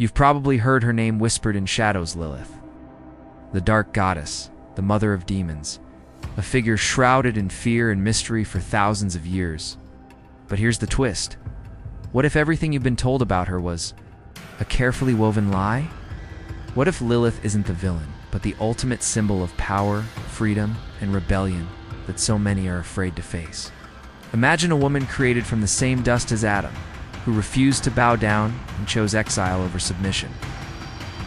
You've probably heard her name whispered in shadows, Lilith. The dark goddess, the mother of demons, a figure shrouded in fear and mystery for thousands of years. But here's the twist. What if everything you've been told about her was a carefully woven lie? What if Lilith isn't the villain, but the ultimate symbol of power, freedom, and rebellion that so many are afraid to face? Imagine a woman created from the same dust as Adam, who refused to bow down and chose exile over submission.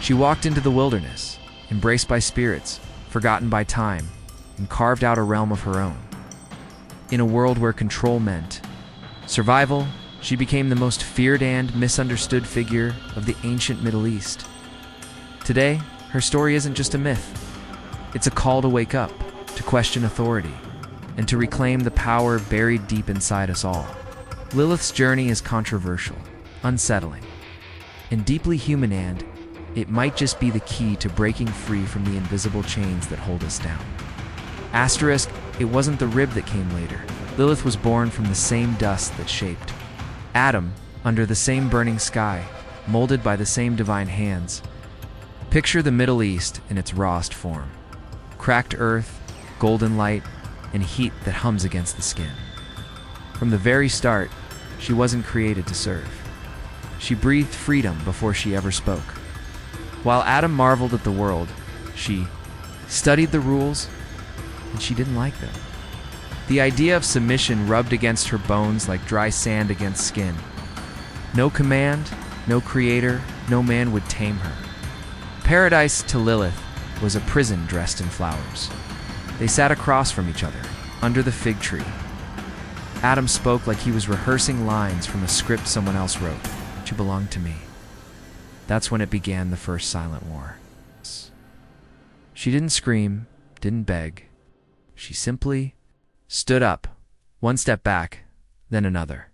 She walked into the wilderness, embraced by spirits, forgotten by time, and carved out a realm of her own. In a world where control meant survival, she became the most feared and misunderstood figure of the ancient Middle East. Today, her story isn't just a myth. It's a call to wake up, to question authority, and to reclaim the power buried deep inside us all. Lilith's journey is controversial, unsettling, and deeply human, and it might just be the key to breaking free from the invisible chains that hold us down. Asterisk, it wasn't the rib that came later. Lilith was born from the same dust that shaped Adam, under the same burning sky, molded by the same divine hands. Picture the Middle East in its rawest form. Cracked earth, golden light, and heat that hums against the skin. From the very start, she wasn't created to serve. She breathed freedom before she ever spoke. While Adam marveled at the world, she studied the rules, and she didn't like them. The idea of submission rubbed against her bones like dry sand against skin. No command, no creator, no man would tame her. Paradise to Lilith was a prison dressed in flowers. They sat across from each other, under the fig tree. Adam spoke like he was rehearsing lines from a script someone else wrote. "You belong to me." That's when it began, the first silent war. She didn't scream, didn't beg. She simply stood up, one step back, then another.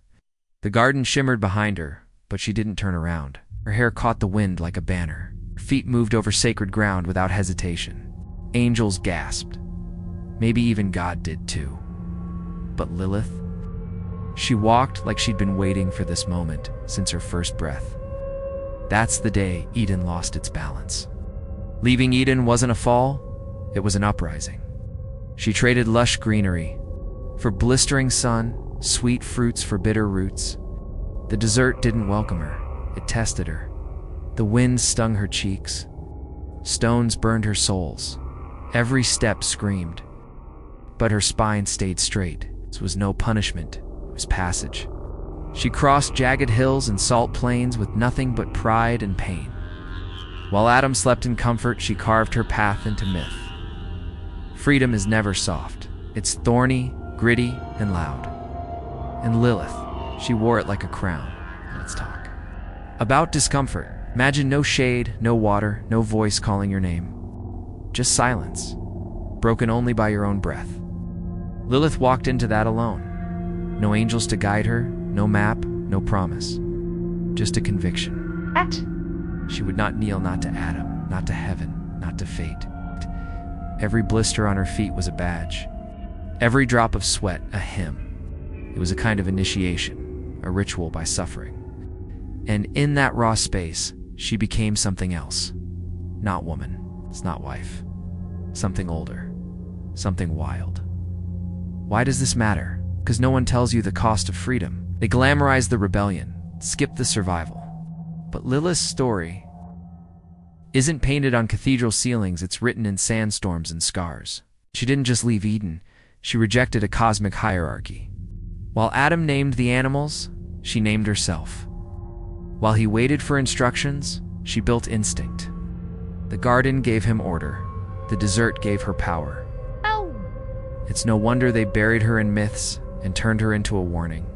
The garden shimmered behind her, but she didn't turn around. Her hair caught the wind like a banner. Her feet moved over sacred ground without hesitation. Angels gasped. Maybe even God did too. But Lilith? She walked like she'd been waiting for this moment since her first breath. That's the day Eden lost its balance. Leaving Eden wasn't a fall, it was an uprising. She traded lush greenery for blistering sun, sweet fruits for bitter roots. The desert didn't welcome her, it tested her. The wind stung her cheeks. Stones burned her soles. Every step screamed. But her spine stayed straight. This was no punishment, it was passage. She crossed jagged hills and salt plains with nothing but pride and pain. While Adam slept in comfort, she carved her path into myth. Freedom is never soft. It's thorny, gritty, and loud. And Lilith, she wore it like a crown. Let's talk about discomfort. Imagine no shade, no water, no voice calling your name. Just silence, broken only by your own breath. Lilith walked into that alone. No angels to guide her, no map, no promise. Just a conviction. She would not kneel, not to Adam, not to heaven, not to fate. Every blister on her feet was a badge. Every drop of sweat, a hymn. It was a kind of initiation, a ritual by suffering. And in that raw space, she became something else. Not woman, it's not wife. Something older, something wild. Why does this matter? Because no one tells you the cost of freedom. They glamorize the rebellion, skip the survival. But Lilith's story isn't painted on cathedral ceilings, it's written in sandstorms and scars. She didn't just leave Eden, she rejected a cosmic hierarchy. While Adam named the animals, she named herself. While he waited for instructions, she built instinct. The garden gave him order, the desert gave her power. It's no wonder they buried her in myths and turned her into a warning.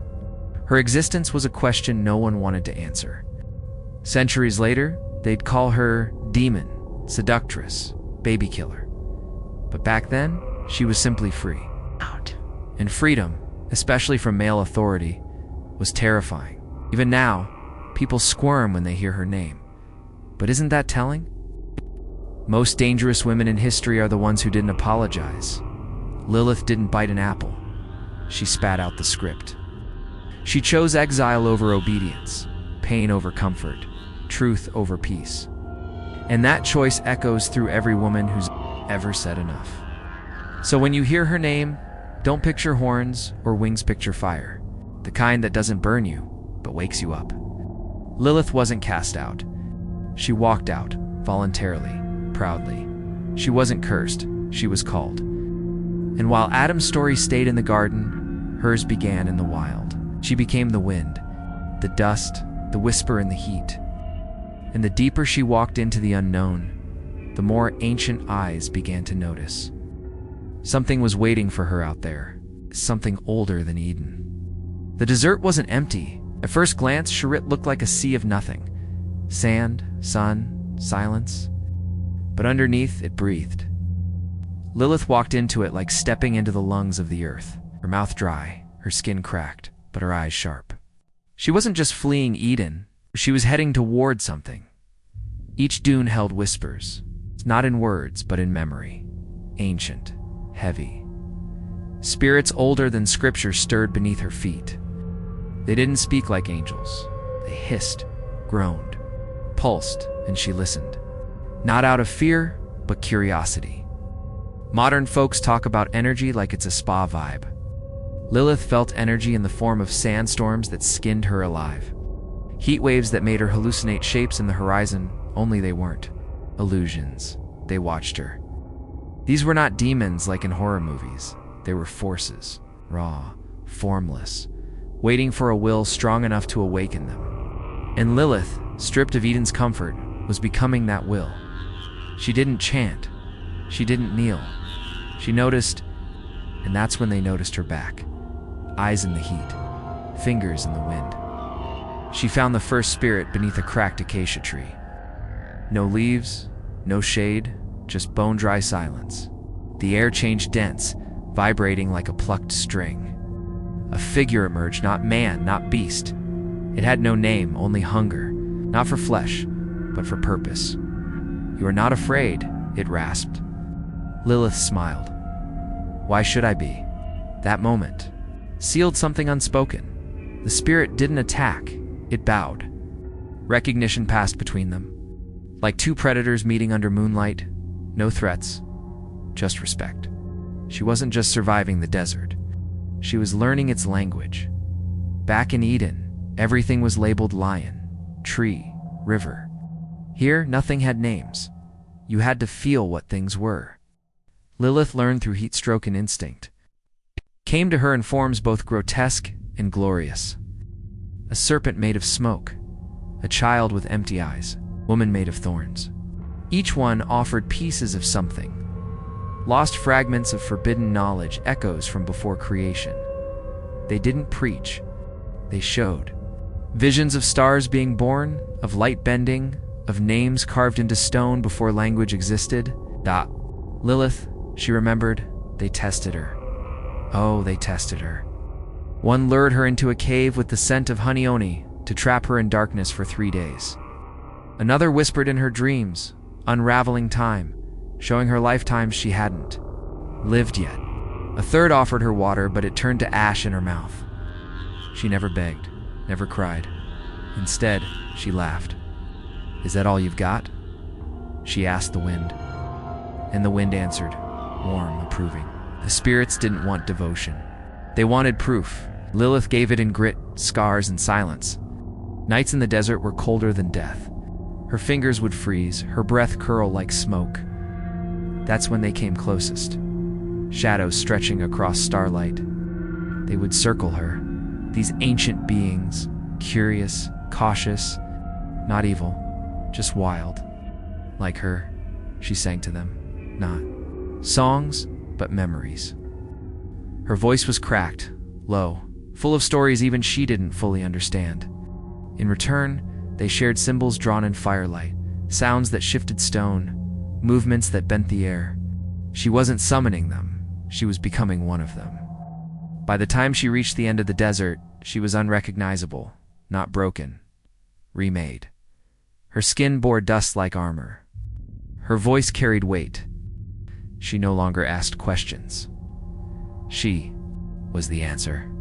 Her existence was a question no one wanted to answer. Centuries later, they'd call her demon, seductress, baby killer. But back then, she was simply free. And freedom, especially from male authority, was terrifying. Even now, people squirm when they hear her name. But isn't that telling? Most dangerous women in history are the ones who didn't apologize. Lilith didn't bite an apple. She spat out the script. She chose exile over obedience, pain over comfort, truth over peace. And that choice echoes through every woman who's ever said enough. So when you hear her name, don't picture horns or wings, picture fire. The kind that doesn't burn you, but wakes you up. Lilith wasn't cast out. She walked out, voluntarily, proudly. She wasn't cursed, she was called. And while Adam's story stayed in the garden, hers began in the wild. She became the wind, the dust, the whisper in the heat. And the deeper she walked into the unknown, the more ancient eyes began to notice. Something was waiting for her out there, something older than Eden. The desert wasn't empty. At first glance, Sharit looked like a sea of nothing. Sand, sun, silence. But underneath, it breathed. Lilith walked into it like stepping into the lungs of the earth, her mouth dry, her skin cracked, but her eyes sharp. She wasn't just fleeing Eden, she was heading toward something. Each dune held whispers, not in words, but in memory. Ancient, heavy. Spirits older than scripture stirred beneath her feet. They didn't speak like angels. They hissed, groaned, pulsed, and she listened. Not out of fear, but curiosity. Modern folks talk about energy like it's a spa vibe. Lilith felt energy in the form of sandstorms that skinned her alive. Heat waves that made her hallucinate shapes in the horizon, only they weren't. Illusions. They watched her. These were not demons like in horror movies. They were forces, raw, formless, waiting for a will strong enough to awaken them. And Lilith, stripped of Eden's comfort, was becoming that will. She didn't chant. She didn't kneel. She noticed, and that's when they noticed her back. Eyes in the heat, fingers in the wind. She found the first spirit beneath a cracked acacia tree. No leaves, no shade, just bone-dry silence. The air changed dense, vibrating like a plucked string. A figure emerged, not man, not beast. It had no name, only hunger, not for flesh, but for purpose. "You are not afraid," it rasped. Lilith smiled. "Why should I be?" That moment sealed something unspoken. The spirit didn't attack, it bowed. Recognition passed between them. Like two predators meeting under moonlight, no threats, just respect. She wasn't just surviving the desert. She was learning its language. Back in Eden, everything was labeled lion, tree, river. Here, nothing had names. You had to feel what things were. Lilith learned through heat stroke and instinct. Came to her in forms both grotesque and glorious. A serpent made of smoke, a child with empty eyes, woman made of thorns. Each one offered pieces of something. Lost fragments of forbidden knowledge, echoes from before creation. They didn't preach, they showed. Visions of stars being born, of light bending, of names carved into stone before language existed. Lilith, she remembered, they tested her. Oh, they tested her. One lured her into a cave with the scent of honeyoni to trap her in darkness for 3 days. Another whispered in her dreams, unraveling time, showing her lifetimes she hadn't lived yet. A third offered her water, but it turned to ash in her mouth. She never begged, never cried. Instead, she laughed. "Is that all you've got?" she asked the wind. And the wind answered, warm, approving. The spirits didn't want devotion. They wanted proof. Lilith gave it in grit, scars, and silence. Nights in the desert were colder than death. Her fingers would freeze, her breath curl like smoke. That's when they came closest. Shadows stretching across starlight. They would circle her. These ancient beings, curious, cautious, not evil, just wild. Like her, she sang to them. Not songs, but memories. Her voice was cracked, low, full of stories even she didn't fully understand. In return, they shared symbols drawn in firelight, sounds that shifted stone, movements that bent the air. She wasn't summoning them, she was becoming one of them. By the time she reached the end of the desert, she was unrecognizable, not broken, remade. Her skin bore dust like armor. Her voice carried weight. She no longer asked questions. She was the answer.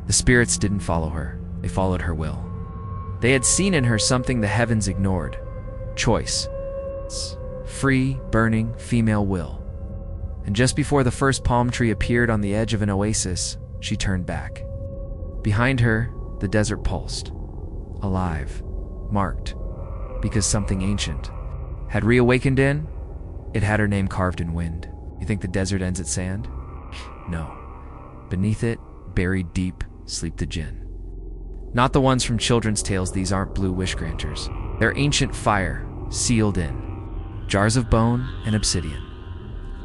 The spirits didn't follow her, they followed her will. They had seen in her something the heavens ignored: choice. Free, burning, female will. And just before the first palm tree appeared on the edge of an oasis, she turned back. Behind her, the desert pulsed. Alive. Marked. Because something ancient had reawakened in. It had her name carved in wind. You think the desert ends at sand? No. Beneath it, buried deep, sleep the jinn. Not the ones from children's tales. These aren't blue wish granters. They're ancient fire, sealed in. Jars of bone and obsidian.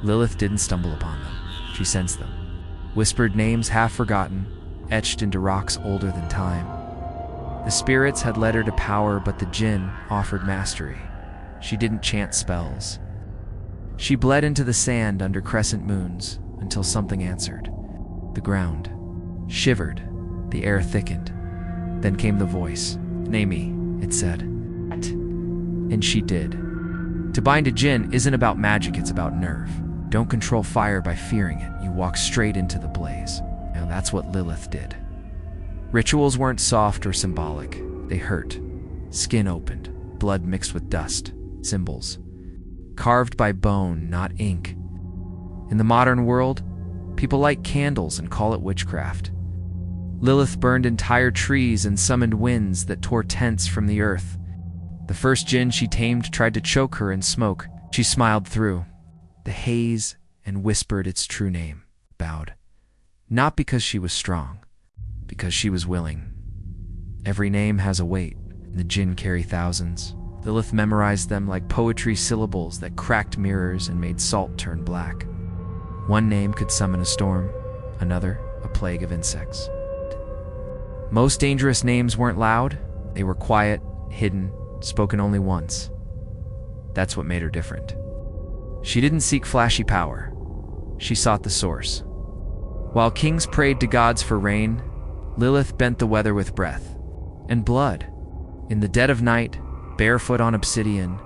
Lilith didn't stumble upon them. She sensed them. Whispered names half forgotten, etched into rocks older than time. The spirits had led her to power, but the jinn offered mastery. She didn't chant spells. She bled into the sand under crescent moons until something answered. The ground shivered. The air thickened. Then came the voice. "Name me," it said. And she did. To bind a jinn isn't about magic, it's about nerve. Don't control fire by fearing it. You walk straight into the blaze. And that's what Lilith did. Rituals weren't soft or symbolic. They hurt. Skin opened, blood mixed with dust, symbols. Carved by bone, not ink. In the modern world, people light candles and call it witchcraft. Lilith burned entire trees and summoned winds that tore tents from the earth. The first jinn she tamed tried to choke her in smoke. She smiled through the haze and whispered its true name, bowed. Not because she was strong, because she was willing. Every name has a weight, and the jinn carry thousands. Lilith memorized them like poetry syllables that cracked mirrors and made salt turn black. One name could summon a storm, another a plague of insects. Most dangerous names weren't loud. They were quiet, hidden, spoken only once. That's what made her different. She didn't seek flashy power. She sought the source. While kings prayed to gods for rain, Lilith bent the weather with breath and blood. In the dead of night, barefoot on obsidian,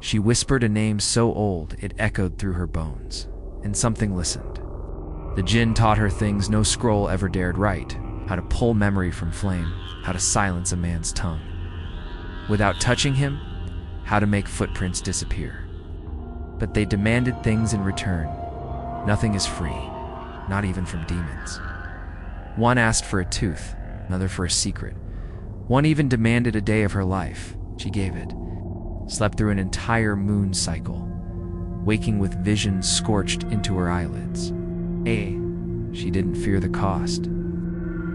she whispered a name so old it echoed through her bones, and something listened. The jinn taught her things no scroll ever dared write: how to pull memory from flame, how to silence a man's tongue. Without touching him, how to make footprints disappear. But they demanded things in return. Nothing is free, not even from demons. One asked for a tooth, another for a secret. One even demanded a day of her life. She gave it. Slept through an entire moon cycle, waking with visions scorched into her eyelids. She didn't fear the cost.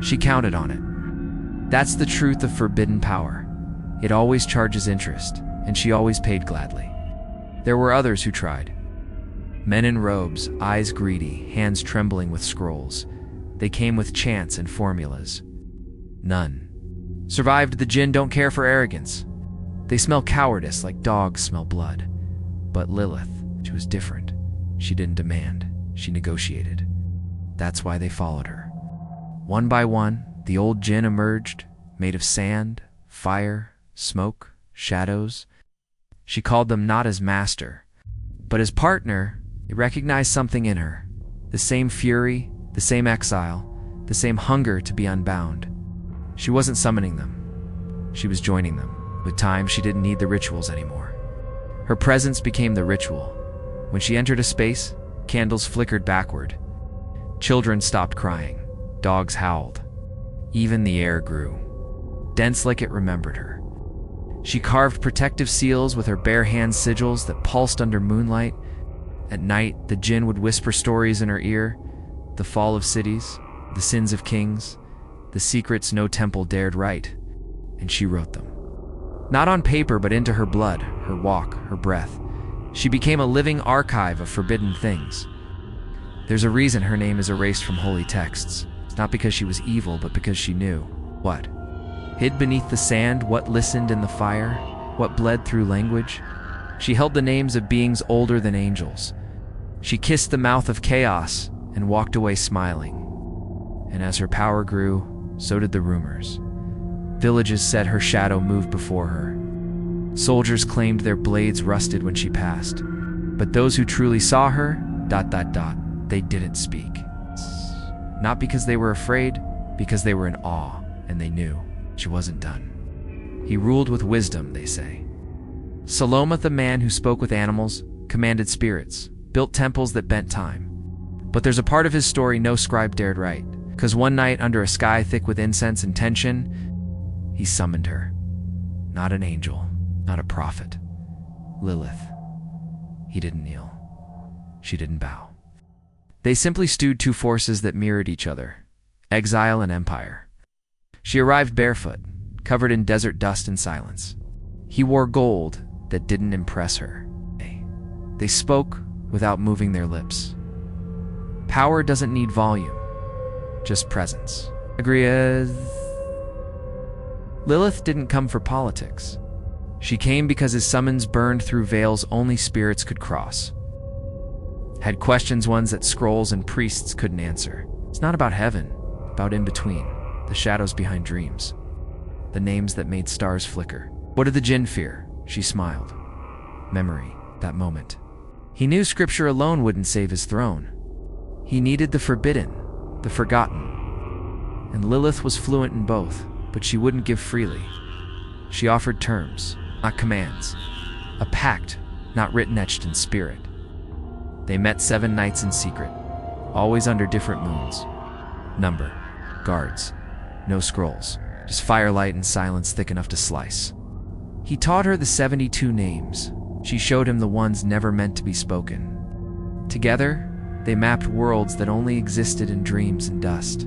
She counted on it. That's the truth of forbidden power. It always charges interest, and she always paid gladly. There were others who tried. Men in robes, eyes greedy, hands trembling with scrolls. They came with chants and formulas. None survived. The jinn don't care for arrogance. They smell cowardice like dogs smell blood. But Lilith, she was different. She didn't demand. She negotiated. That's why they followed her. One by one, the old jinn emerged, made of sand, fire, smoke, shadows. She called them not as master, but as partner. They recognized something in her. The same fury, the same exile, the same hunger to be unbound. She wasn't summoning them. She was joining them. With time, she didn't need the rituals anymore. Her presence became the ritual. When she entered a space, candles flickered backward. Children stopped crying. Dogs howled. Even the air grew, dense like it remembered her. She carved protective seals with her bare hand sigils that pulsed under moonlight. At night, the jinn would whisper stories in her ear: the fall of cities, the sins of kings, the secrets no temple dared write. And she wrote them. Not on paper, but into her blood, her walk, her breath. She became a living archive of forbidden things. There's a reason her name is erased from holy texts. It's not because she was evil, but because she knew. What? Hid beneath the sand, what listened in the fire, what bled through language. She held the names of beings older than angels. She kissed the mouth of chaos and walked away smiling. And as her power grew, so did the rumors. Villages said her shadow moved before her. Soldiers claimed their blades rusted when she passed. But those who truly saw her, they didn't speak. Not because they were afraid, because they were in awe, and they knew she wasn't done. He ruled with wisdom, they say. Saloma, the man who spoke with animals, commanded spirits, built temples that bent time. But there's a part of his story no scribe dared write, because one night, under a sky thick with incense and tension, he summoned her. Not an angel, not a prophet. Lilith. He didn't kneel. She didn't bow. They simply stewed two forces that mirrored each other, exile and empire. She arrived barefoot, covered in desert dust and silence. He wore gold that didn't impress her. They spoke without moving their lips. Power doesn't need volume, just presence. Lilith didn't come for politics. She came because his summons burned through veils only spirits could cross. Had questions, ones that scrolls and priests couldn't answer. It's not about heaven, about in between, the shadows behind dreams, the names that made stars flicker. What did the jinn fear? She smiled. Memory, that moment. He knew scripture alone wouldn't save his throne. He needed the forbidden, the forgotten. And Lilith was fluent in both, but she wouldn't give freely. She offered terms, not commands. A pact, not written etched in spirit. They met 7 nights in secret, always under different moons. Number, guards, no scrolls, just firelight and silence thick enough to slice. He taught her the 72 names. She showed him the ones never meant to be spoken. Together, they mapped worlds that only existed in dreams and dust.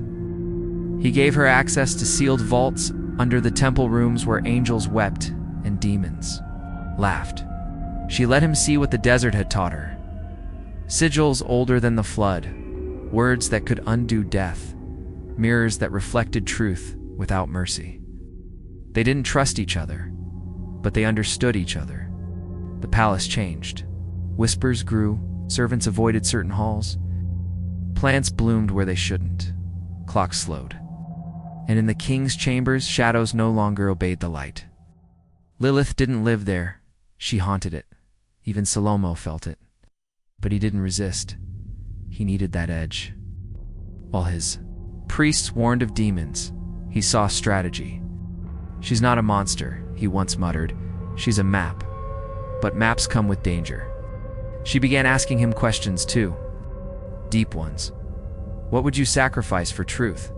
He gave her access to sealed vaults under the temple rooms where angels wept and demons laughed. She let him see what the desert had taught her. Sigils older than the flood, words that could undo death, mirrors that reflected truth without mercy. They didn't trust each other, but they understood each other. The palace changed. Whispers grew, servants avoided certain halls. Plants bloomed where they shouldn't. Clocks slowed. And in the king's chambers, shadows no longer obeyed the light. Lilith didn't live there. She haunted it. Even Salomo felt it. But he didn't resist. He needed that edge. While his priests warned of demons, he saw strategy. She's not a monster, he once muttered. She's a map. But maps come with danger. She began asking him questions too. Deep ones. What would you sacrifice for truth?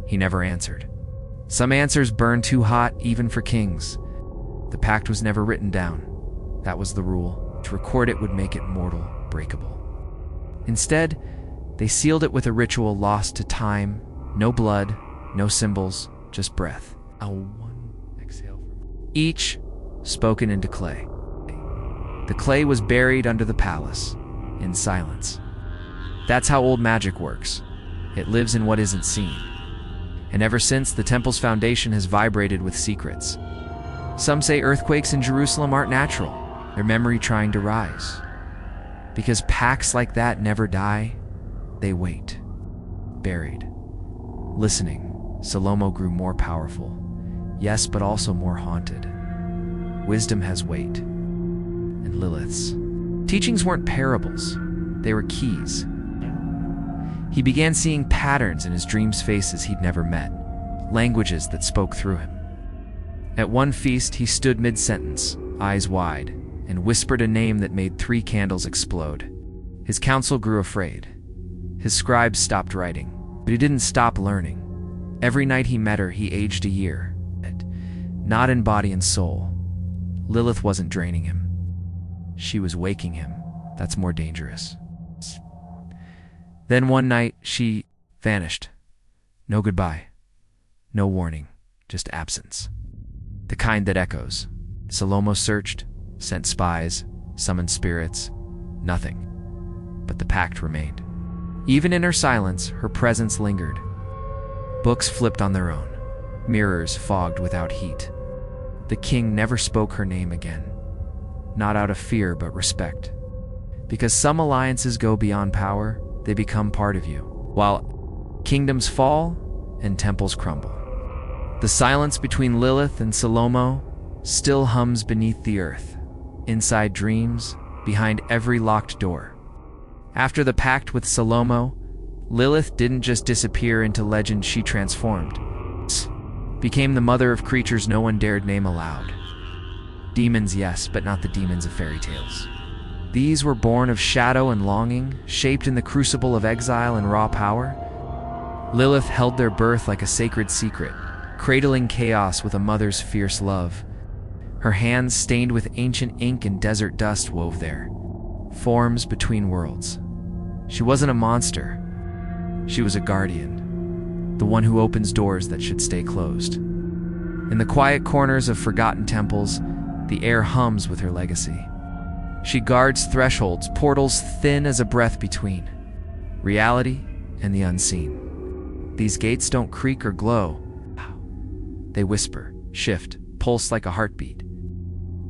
He never answered. Some answers burn too hot, even for kings. The pact was never written down. That was the rule. To record it would make it mortal, breakable. Instead, they sealed it with a ritual lost to time. No blood, no symbols, just breath. One exhale. Each spoken into clay. The clay was buried under the palace, in silence. That's how old magic works. It lives in what isn't seen. And ever since, the temple's foundation has vibrated with secrets. Some say earthquakes in Jerusalem aren't natural, their memory trying to rise. Because pacts like that never die, they wait. Buried. Listening, Salomo grew more powerful. Yes, but also more haunted. Wisdom has weight. And Lilith's teachings weren't parables, they were keys. He began seeing patterns in his dreams, faces he'd never met, languages that spoke through him. At one feast, he stood mid-sentence, eyes wide, and whispered a name that made 3 candles explode. His council grew afraid. His scribes stopped writing, but he didn't stop learning. Every night he met her, he aged a year, not in body and soul. Lilith wasn't draining him. She was waking him. That's more dangerous. Then one night, she vanished. No goodbye. No warning. Just absence. The kind that echoes. Salomo searched, sent spies, summoned spirits. Nothing. But the pact remained. Even in her silence, her presence lingered. Books flipped on their own. Mirrors fogged without heat. The king never spoke her name again. Not out of fear, but respect. Because some alliances go beyond power, they become part of you, while kingdoms fall and temples crumble. The silence between Lilith and Salomo still hums beneath the earth, inside dreams, behind every locked door. After the pact with Salomo, Lilith didn't just disappear into legend, she transformed. became the mother of creatures no one dared name aloud. Demons, yes, but not the demons of fairy tales. These were born of shadow and longing, shaped in the crucible of exile and raw power. Lilith held their birth like a sacred secret, cradling chaos with a mother's fierce love. Her hands, stained with ancient ink and desert dust, wove there forms between worlds. She wasn't a monster. She was a guardian, the one who opens doors that should stay closed. In the quiet corners of forgotten temples, the air hums with her legacy. She guards thresholds, portals thin as a breath between reality and the unseen. These gates don't creak or glow. They whisper, shift, pulse like a heartbeat.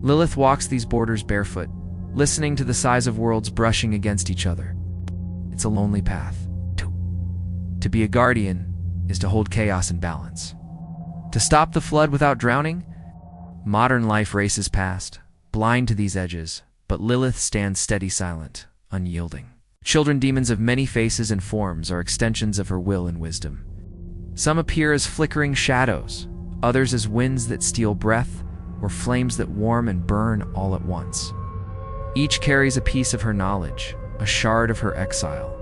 Lilith walks these borders barefoot, listening to the sighs of worlds brushing against each other. It's a lonely path. To be a guardian is to hold chaos in balance. To stop the flood without drowning? Modern life races past, blind to these edges, but Lilith stands steady, silent, unyielding. Children demons of many faces and forms are extensions of her will and wisdom. Some appear as flickering shadows, others as winds that steal breath, or flames that warm and burn all at once. Each carries a piece of her knowledge, a shard of her exile.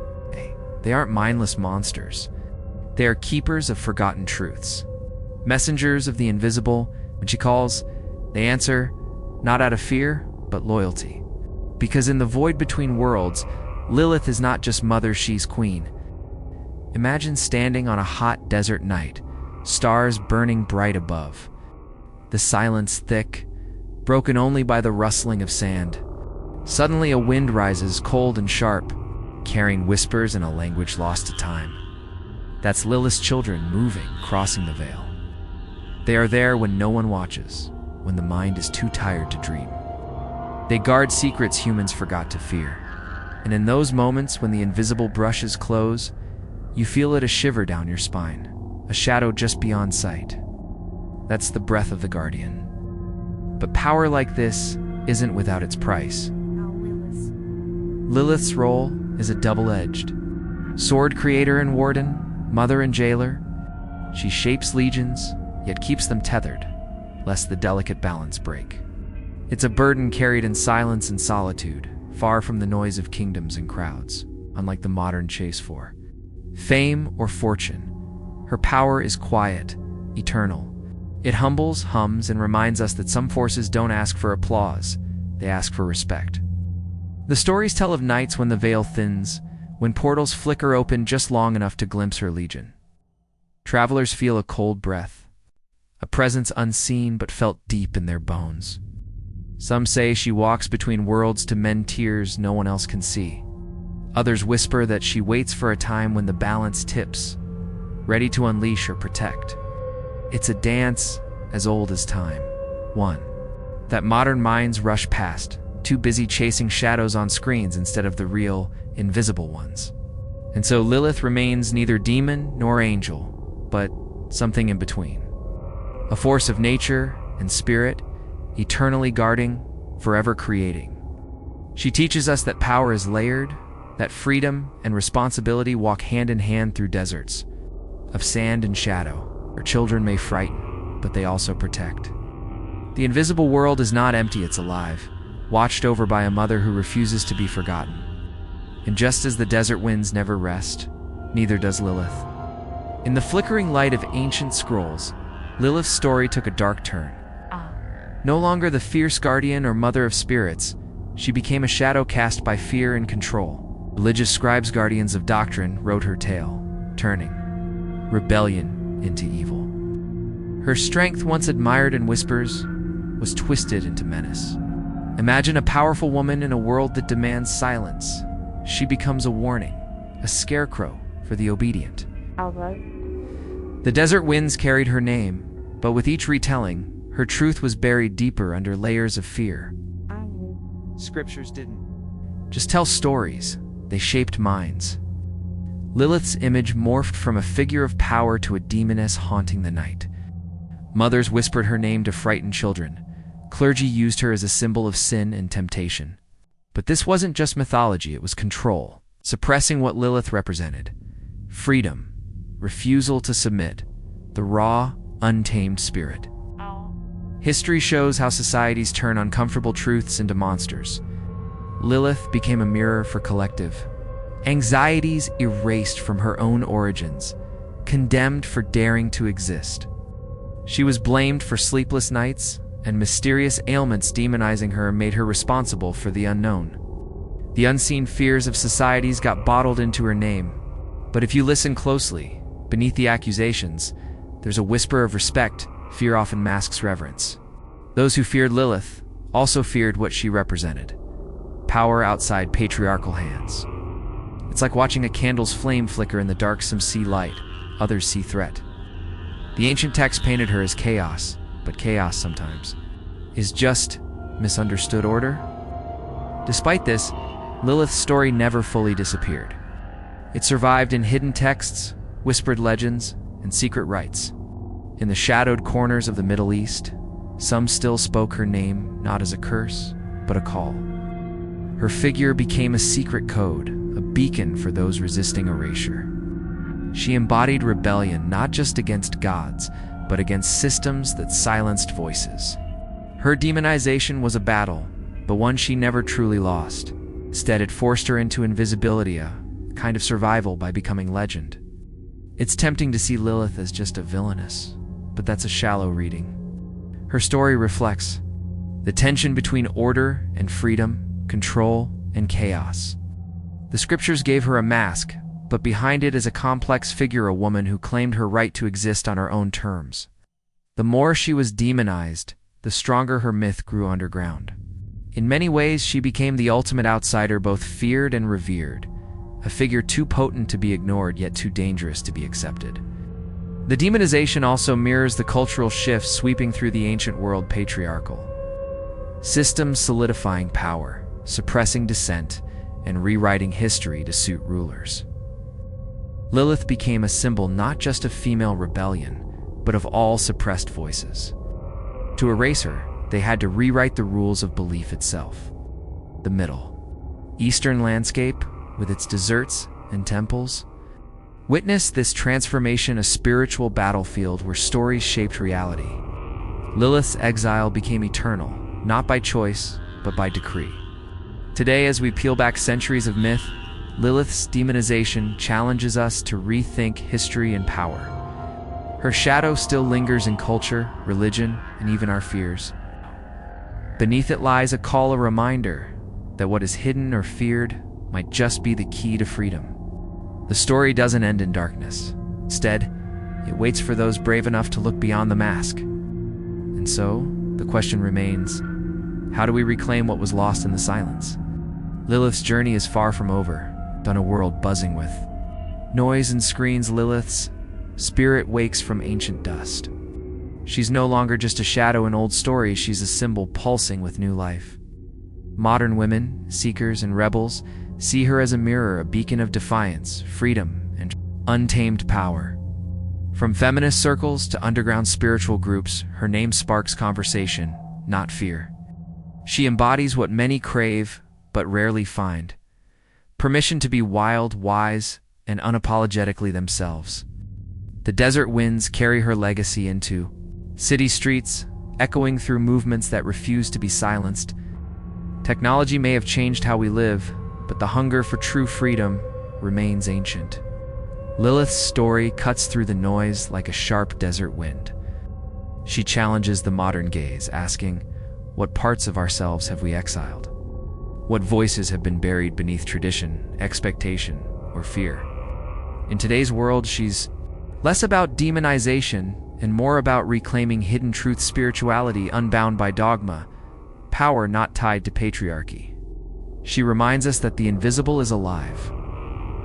They aren't mindless monsters. They are keepers of forgotten truths. Messengers of the invisible. When she calls, they answer, not out of fear, but loyalty. Because in the void between worlds, Lilith is not just mother, she's queen. Imagine standing on a hot desert night, stars burning bright above. The silence thick, broken only by the rustling of sand. Suddenly a wind rises, cold and sharp, carrying whispers in a language lost to time. That's Lilith's children moving, crossing the veil. They are there when no one watches, when the mind is too tired to dream. They guard secrets humans forgot to fear. And in those moments when the invisible brushes close, you feel it a shiver down your spine, a shadow just beyond sight. That's the breath of the guardian. But power like this isn't without its price. Lilith's role is a double-edged. Sword creator and warden, mother and jailer. She shapes legions, yet keeps them tethered, lest the delicate balance break. It's a burden carried in silence and solitude, far from the noise of kingdoms and crowds, unlike the modern chase for fame or fortune. Her power is quiet, eternal. It humbles, hums, and reminds us that some forces don't ask for applause, they ask for respect. The stories tell of nights when the veil thins, when portals flicker open just long enough to glimpse her legion. Travelers feel a cold breath, a presence unseen but felt deep in their bones. Some say she walks between worlds to mend tears no one else can see. Others whisper that she waits for a time when the balance tips, ready to unleash or protect. It's a dance as old as time, one that modern minds rush past, too busy chasing shadows on screens instead of the real, invisible ones. And so Lilith remains neither demon nor angel, but something in between. A force of nature and spirit, eternally guarding, forever creating. She teaches us that power is layered, that freedom and responsibility walk hand in hand through deserts of sand and shadow. Her children may frighten, but they also protect. The invisible world is not empty, it's alive, watched over by a mother who refuses to be forgotten. And just as the desert winds never rest, neither does Lilith. In the flickering light of ancient scrolls, Lilith's story took a dark turn. No longer the fierce guardian or mother of spirits, she became a shadow cast by fear and control. Religious scribes, guardians of doctrine, wrote her tale, turning rebellion into evil. Her strength, once admired in whispers, was twisted into menace. Imagine a powerful woman in a world that demands silence. She becomes a warning, a scarecrow for the obedient. The desert winds carried her name, but with each retelling, her truth was buried deeper under layers of fear. Scriptures didn't just tell stories, they shaped minds. Lilith's image morphed from a figure of power to a demoness haunting the night. Mothers whispered her name to frighten children. Clergy used her as a symbol of sin and temptation. But this wasn't just mythology, it was control, suppressing what Lilith represented. Freedom, refusal to submit, the raw, untamed spirit. History shows how societies turn uncomfortable truths into monsters. Lilith became a mirror for collective anxieties, erased from her own origins, condemned for daring to exist. She was blamed for sleepless nights, and mysterious ailments demonizing her made her responsible for the unknown. The unseen fears of societies got bottled into her name. But if you listen closely, beneath the accusations, there's a whisper of respect. Fear often masks reverence. Those who feared Lilith also feared what she represented: power outside patriarchal hands. It's like watching a candle's flame flicker in the dark. Some see light, others see threat. The ancient text painted her as chaos, but chaos sometimes is just misunderstood order. Despite this, Lilith's story never fully disappeared. It survived in hidden texts, whispered legends, and secret rites. In the shadowed corners of the Middle East, some still spoke her name not as a curse, but a call. Her figure became a secret code, a beacon for those resisting erasure. She embodied rebellion not just against gods, but against systems that silenced voices. Her demonization was a battle, but one she never truly lost. Instead, it forced her into invisibility, a kind of survival by becoming legend. It's tempting to see Lilith as just a villainess, but that's a shallow reading. Her story reflects the tension between order and freedom, control and chaos. The scriptures gave her a mask, but behind it is a complex figure, a woman who claimed her right to exist on her own terms. The more she was demonized, the stronger her myth grew underground. In many ways, she became the ultimate outsider, both feared and revered, a figure too potent to be ignored, yet too dangerous to be accepted. The demonization also mirrors the cultural shifts sweeping through the ancient world: patriarchal systems solidifying power, suppressing dissent, and rewriting history to suit rulers. Lilith became a symbol not just of female rebellion, but of all suppressed voices. To erase her, they had to rewrite the rules of belief itself. The Middle Eastern landscape, with its deserts and temples, witnessed this transformation, a spiritual battlefield where stories shaped reality. Lilith's exile became eternal, not by choice, but by decree. Today, as we peel back centuries of myth, Lilith's demonization challenges us to rethink history and power. Her shadow still lingers in culture, religion, and even our fears. Beneath it lies a call, a reminder that what is hidden or feared might just be the key to freedom. The story doesn't end in darkness. Instead, it waits for those brave enough to look beyond the mask. And so, the question remains, how do we reclaim what was lost in the silence? Lilith's journey is far from over, on a world buzzing with noise and screens. Lilith's spirit wakes from ancient dust. She's no longer just a shadow in old stories, she's a symbol pulsing with new life. Modern women, seekers, and rebels see her as a mirror, a beacon of defiance, freedom, and untamed power. From feminist circles to underground spiritual groups, her name sparks conversation, not fear. She embodies what many crave but rarely find: permission to be wild, wise, and unapologetically themselves. The desert winds carry her legacy into city streets, echoing through movements that refuse to be silenced. Technology may have changed how we live, but the hunger for true freedom remains ancient. Lilith's story cuts through the noise like a sharp desert wind. She challenges the modern gaze, asking, what parts of ourselves have we exiled? What voices have been buried beneath tradition, expectation, or fear? In today's world, she's less about demonization and more about reclaiming hidden truth, spirituality unbound by dogma, power not tied to patriarchy. She reminds us that the invisible is alive,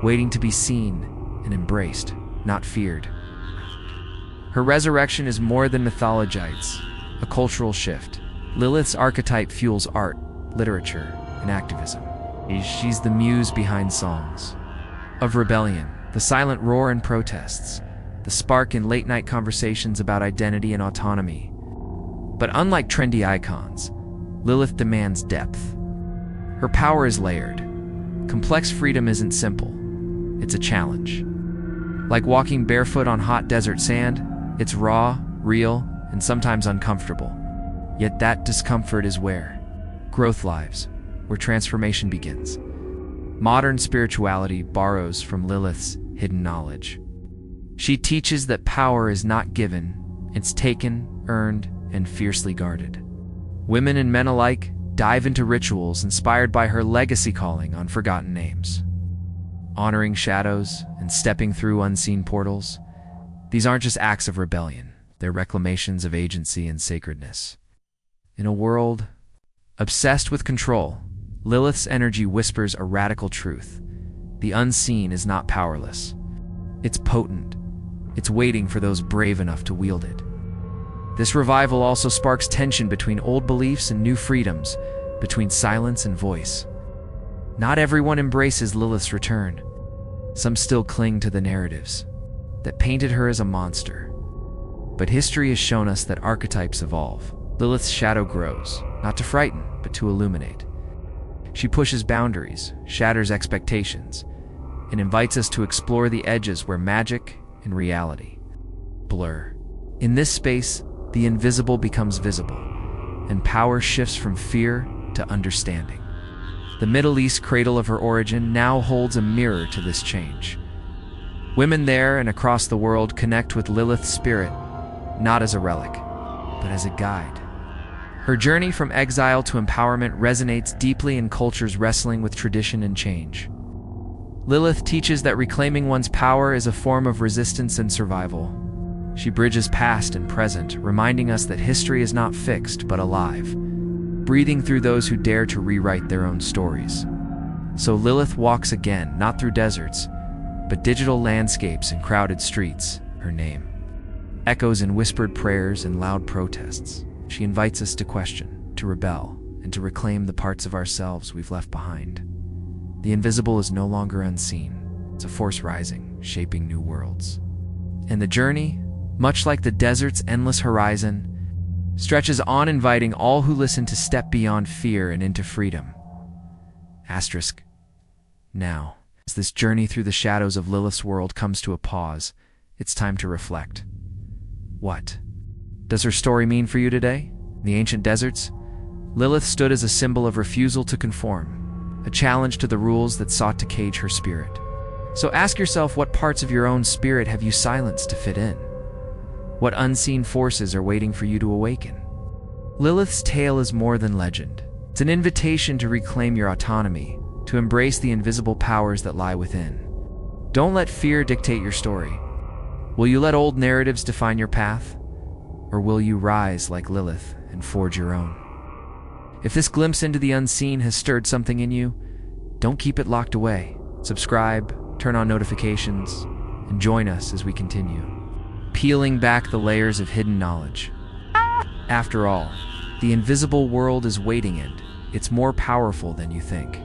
waiting to be seen and embraced, not feared. Her resurrection is more than mythologies, a cultural shift. Lilith's archetype fuels art, literature, and activism. She's the muse behind songs of rebellion, the silent roar in protests, the spark in late-night conversations about identity and autonomy. But unlike trendy icons, Lilith demands depth. Her power is layered. Complex freedom isn't simple. It's a challenge. Like walking barefoot on hot desert sand, it's raw, real, and sometimes uncomfortable. Yet that discomfort is where growth lives, where transformation begins. Modern spirituality borrows from Lilith's hidden knowledge. She teaches that power is not given, it's taken, earned, and fiercely guarded. Women and men alike dive into rituals inspired by her legacy, calling on forgotten names, honoring shadows, and stepping through unseen portals. These aren't just acts of rebellion, they're reclamations of agency and sacredness. In a world obsessed with control, Lilith's energy whispers a radical truth. The unseen is not powerless. It's potent. It's waiting for those brave enough to wield it. This revival also sparks tension between old beliefs and new freedoms, between silence and voice. Not everyone embraces Lilith's return. Some still cling to the narratives that painted her as a monster. But history has shown us that archetypes evolve. Lilith's shadow grows, not to frighten, but to illuminate. She pushes boundaries, shatters expectations, and invites us to explore the edges where magic and reality blur. In this space, the invisible becomes visible, and power shifts from fear to understanding. The Middle East cradle of her origin now holds a mirror to this change. Women there and across the world connect with Lilith's spirit, not as a relic, but as a guide. Her journey from exile to empowerment resonates deeply in cultures wrestling with tradition and change. Lilith teaches that reclaiming one's power is a form of resistance and survival. She bridges past and present, reminding us that history is not fixed but alive, breathing through those who dare to rewrite their own stories. So Lilith walks again, not through deserts, but digital landscapes and crowded streets. Her name echoes in whispered prayers and loud protests. She invites us to question, to rebel, and to reclaim the parts of ourselves we've left behind. The invisible is no longer unseen. It's a force rising, shaping new worlds. And the journey, much like the desert's endless horizon, stretches on, inviting all who listen to step beyond fear and into freedom. Asterisk. Now, as this journey through the shadows of Lilith's world comes to a pause, it's time to reflect. What does her story mean for you today? In the ancient deserts, Lilith stood as a symbol of refusal to conform, a challenge to the rules that sought to cage her spirit. So ask yourself, what parts of your own spirit have you silenced to fit in? What unseen forces are waiting for you to awaken? Lilith's tale is more than legend. It's an invitation to reclaim your autonomy, to embrace the invisible powers that lie within. Don't let fear dictate your story. Will you let old narratives define your path? Or will you rise like Lilith and forge your own? If this glimpse into the unseen has stirred something in you, don't keep it locked away. Subscribe, turn on notifications, and join us as we continue peeling back the layers of hidden knowledge. After all, the invisible world is waiting, and it's more powerful than you think.